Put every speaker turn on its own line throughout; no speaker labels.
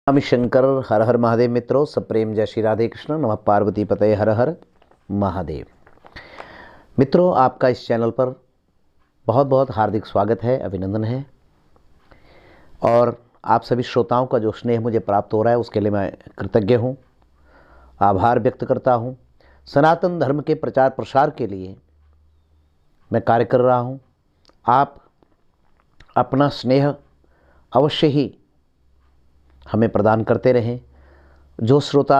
स्वामी शंकर हर हर महादेव। मित्रों, सप्रेम जय श्री राधे कृष्ण। नमः पार्वती पतये हर हर महादेव। मित्रों, आपका इस चैनल पर बहुत बहुत हार्दिक स्वागत है, अभिनंदन है। और आप सभी श्रोताओं का जो स्नेह मुझे प्राप्त हो रहा है उसके लिए मैं कृतज्ञ हूँ, आभार व्यक्त करता हूँ। सनातन धर्म के प्रचार प्रसार के लिए मैं कार्य कर रहा हूँ। आप अपना स्नेह अवश्य ही हमें प्रदान करते रहें। जो श्रोता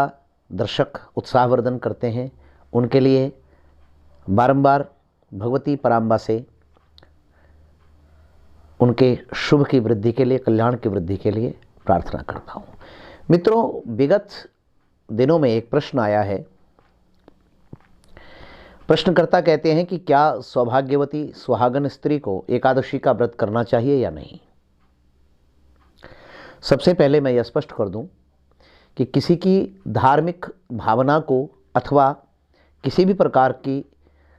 दर्शक उत्साहवर्धन करते हैं उनके लिए बारंबार भगवती पराम्बा से उनके शुभ की वृद्धि के लिए, कल्याण की वृद्धि के लिए प्रार्थना करता हूँ। मित्रों, विगत दिनों में एक प्रश्न आया है। प्रश्नकर्ता कहते हैं कि क्या सौभाग्यवती सुहागन स्त्री को एकादशी का व्रत करना चाहिए या नहीं। सबसे पहले मैं यह स्पष्ट कर दूं कि किसी की धार्मिक भावना को अथवा किसी भी प्रकार की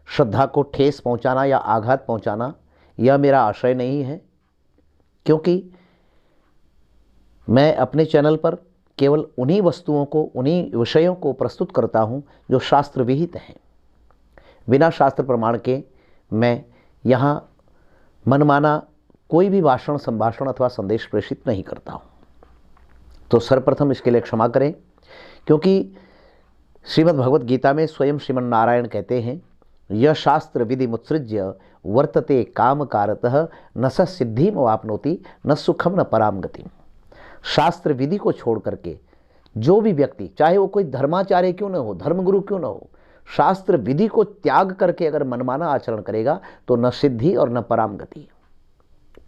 श्रद्धा को ठेस पहुंचाना या आघात पहुंचाना यह मेरा आशय नहीं है, क्योंकि मैं अपने चैनल पर केवल उन्हीं वस्तुओं को, उन्हीं विषयों को प्रस्तुत करता हूं जो शास्त्र विहित हैं। बिना शास्त्र प्रमाण के मैं यहाँ मनमाना कोई भी भाषण, संभाषण अथवा संदेश प्रेषित नहीं करता हूँ। तो सर्वप्रथम इसके लिए क्षमा करें, क्योंकि श्रीमद् भगवत गीता में स्वयं श्रीमन नारायण कहते हैं, यह शास्त्र विधि मुत्सृज्य वर्तते काम कारतः न स सिद्धिम वापनोति न सुखम न पराम गतिम। शास्त्र विधि को छोड़ करके जो भी व्यक्ति, चाहे वो कोई धर्माचार्य क्यों न हो, धर्मगुरु क्यों न हो, शास्त्र विधि को त्याग करके अगर मनमाना आचरण करेगा तो न सिद्धि और न पराम गति,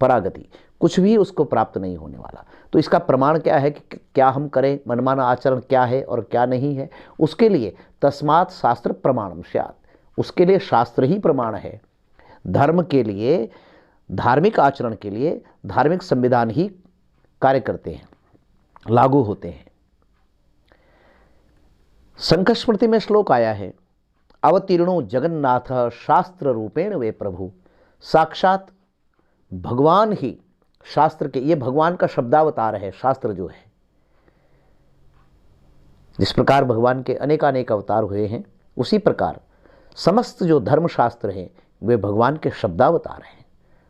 परागति, कुछ भी उसको प्राप्त नहीं होने वाला। तो इसका प्रमाण क्या है कि क्या हम करें, मनमाना आचरण क्या है और क्या नहीं है। उसके लिए तस्मात् शास्त्र प्रमाणम स्यात्, उसके लिए शास्त्र ही प्रमाण है। धर्म के लिए, धार्मिक आचरण के लिए धार्मिक संविधान ही कार्य करते हैं, लागू होते हैं। शंकर स्मृति में श्लोक आया है, अवतीर्णो जगन्नाथ शास्त्र रूपेण वे प्रभु। साक्षात भगवान ही शास्त्र के, ये भगवान का शब्दावतार है शास्त्र जो है। जिस प्रकार भगवान के अनेकानेक अवतार हुए हैं, उसी प्रकार समस्त जो धर्मशास्त्र हैं वे भगवान के शब्दावतार हैं।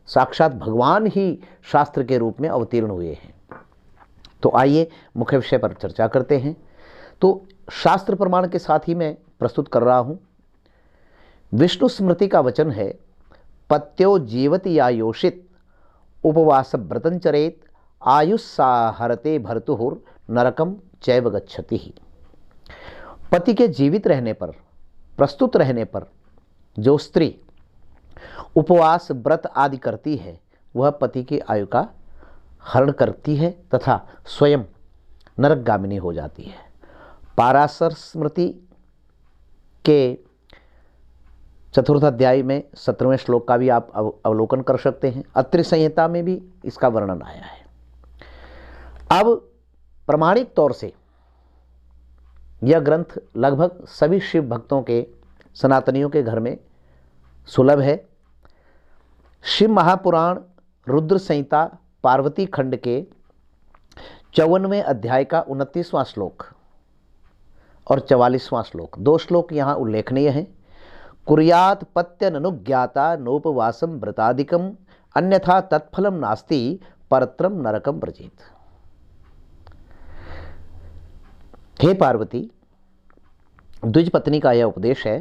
साक्षात भगवान ही शास्त्र के रूप में अवतीर्ण हुए हैं। तो आइए मुख्य विषय पर चर्चा करते हैं। तो शास्त्र प्रमाण के साथ ही मैं प्रस्तुत कर रहा हूं। विष्णु स्मृति का वचन है, पत्यो जीवति या योषित उपवास व्रतं चरेत आयुस्साहरते भर्तुहुर नरकम चैव गच्छति। पति के जीवित रहने पर, प्रस्तुत रहने पर जो स्त्री उपवास व्रत आदि करती है वह पति की आयु का हरण करती है तथा स्वयं नरकगामिनी हो जाती है। पाराशर स्मृति के चतुर्थ अध्याय में 17वें श्लोक का भी आप अवलोकन कर सकते हैं। अत्रि संहिता में भी इसका वर्णन आया है। अब प्रमाणिक तौर से यह ग्रंथ लगभग सभी शिव भक्तों के, सनातनियों के घर में सुलभ है। शिव महापुराण रुद्र संहिता पार्वती खंड के 54वें अध्याय का 29वां श्लोक और 44वां श्लोक, दो श्लोक यहाँ उल्लेखनीय हैं। कुर्यात पत्यननुज्ञाता नोपवासम व्रतादिकम अन्यथा तत्फलम नास्ति परत्रम नरकम व्रजेत। हे पार्वती, द्विज पत्नी का यह उपदेश है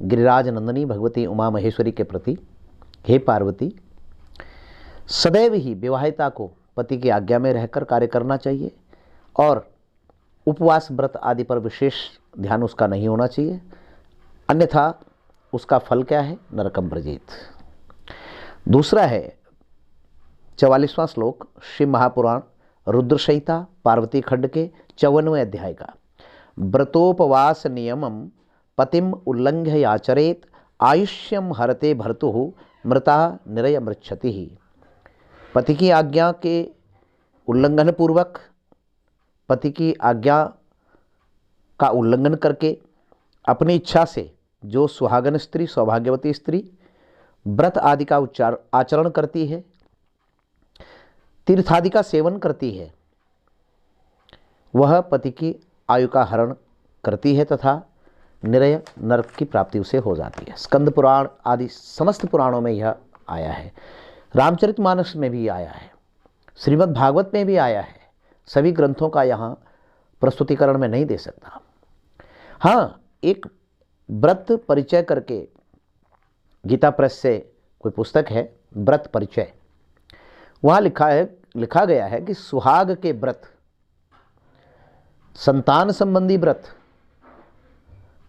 गिरिराज नंदिनी भगवती उमा महेश्वरी के प्रति। हे पार्वती, सदैव ही विवाहिता को पति की आज्ञा में रहकर कार्य करना चाहिए और उपवास व्रत आदि पर विशेष ध्यान उसका नहीं होना चाहिए, अन्यथा उसका फल क्या है, नरकम व्रजेत। दूसरा है 44वां श्लोक, शिव महापुराण रुद्र संहिता पार्वती खंड के 54वें अध्याय का, व्रतोपवास नियमम पतिम उल्लंघ्य याचरेत आयुष्यम हरते भर्तुः मृता निरय मृच्छति। पति की आज्ञा के उल्लंघन पूर्वक, पति की आज्ञा का उल्लंघन करके अपनी इच्छा से जो सुहागन स्त्री, सौभाग्यवती स्त्री व्रत आदि का आचरण करती है, तीर्थादि का सेवन करती है, वह पति की आयु का हरण करती है तथा निरय नरक की प्राप्ति उसे हो जाती है। स्कंद पुराण आदि समस्त पुराणों में यह आया है, रामचरितमानस में भी आया है, श्रीमद् भागवत में भी आया है। सभी ग्रंथों का यहाँ प्रस्तुतिकरण में नहीं दे सकता। हाँ, एक व्रत परिचय करके गीता प्रेस से कोई पुस्तक है, व्रत परिचय, वहाँ लिखा गया है कि सुहाग के व्रत, संतान संबंधी व्रत,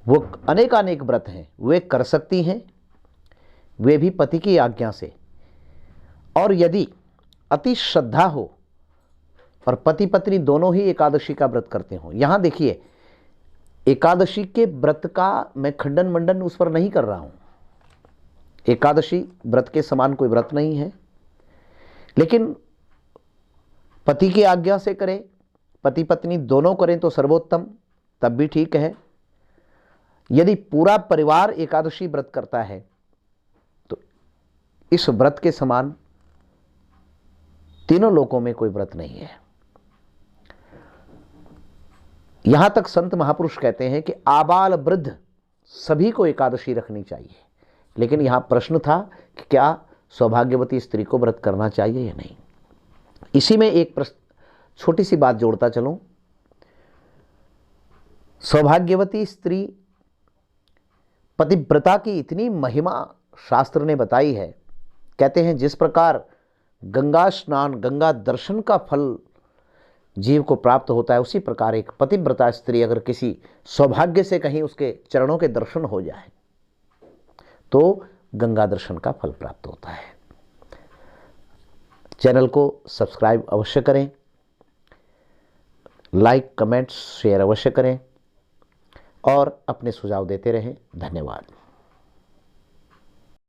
वो अनेकानेक व्रत हैं, वे कर सकती हैं, वे भी पति की आज्ञा से। और यदि अति श्रद्धा हो और पति पत्नी दोनों ही एकादशी का व्रत करते हों, यहाँ देखिए एकादशी के व्रत का मैं खंडन मंडन उस पर नहीं कर रहा हूँ, एकादशी व्रत के समान कोई व्रत नहीं है, लेकिन पति की आज्ञा से करें, पति पत्नी दोनों करें तो सर्वोत्तम, तब भी ठीक है। यदि पूरा परिवार एकादशी व्रत करता है तो इस व्रत के समान तीनों लोकों में कोई व्रत नहीं है। यहां तक संत महापुरुष कहते हैं कि आबाल वृद्ध सभी को एकादशी रखनी चाहिए, लेकिन यहां प्रश्न था कि क्या सौभाग्यवती स्त्री को व्रत करना चाहिए या नहीं। इसी में एक छोटी सी बात जोड़ता चलूं। सौभाग्यवती स्त्री पतिव्रता की इतनी महिमा शास्त्र ने बताई है। कहते हैं जिस प्रकार गंगा स्नान, गंगा दर्शन का फल जीव को प्राप्त होता है, उसी प्रकार एक पतिव्रता स्त्री अगर किसी सौभाग्य से कहीं उसके चरणों के दर्शन हो जाए तो गंगा दर्शन का फल प्राप्त होता है। चैनल को सब्सक्राइब अवश्य करें, लाइक कमेंट्स शेयर अवश्य करें और अपने सुझाव देते रहें। धन्यवाद।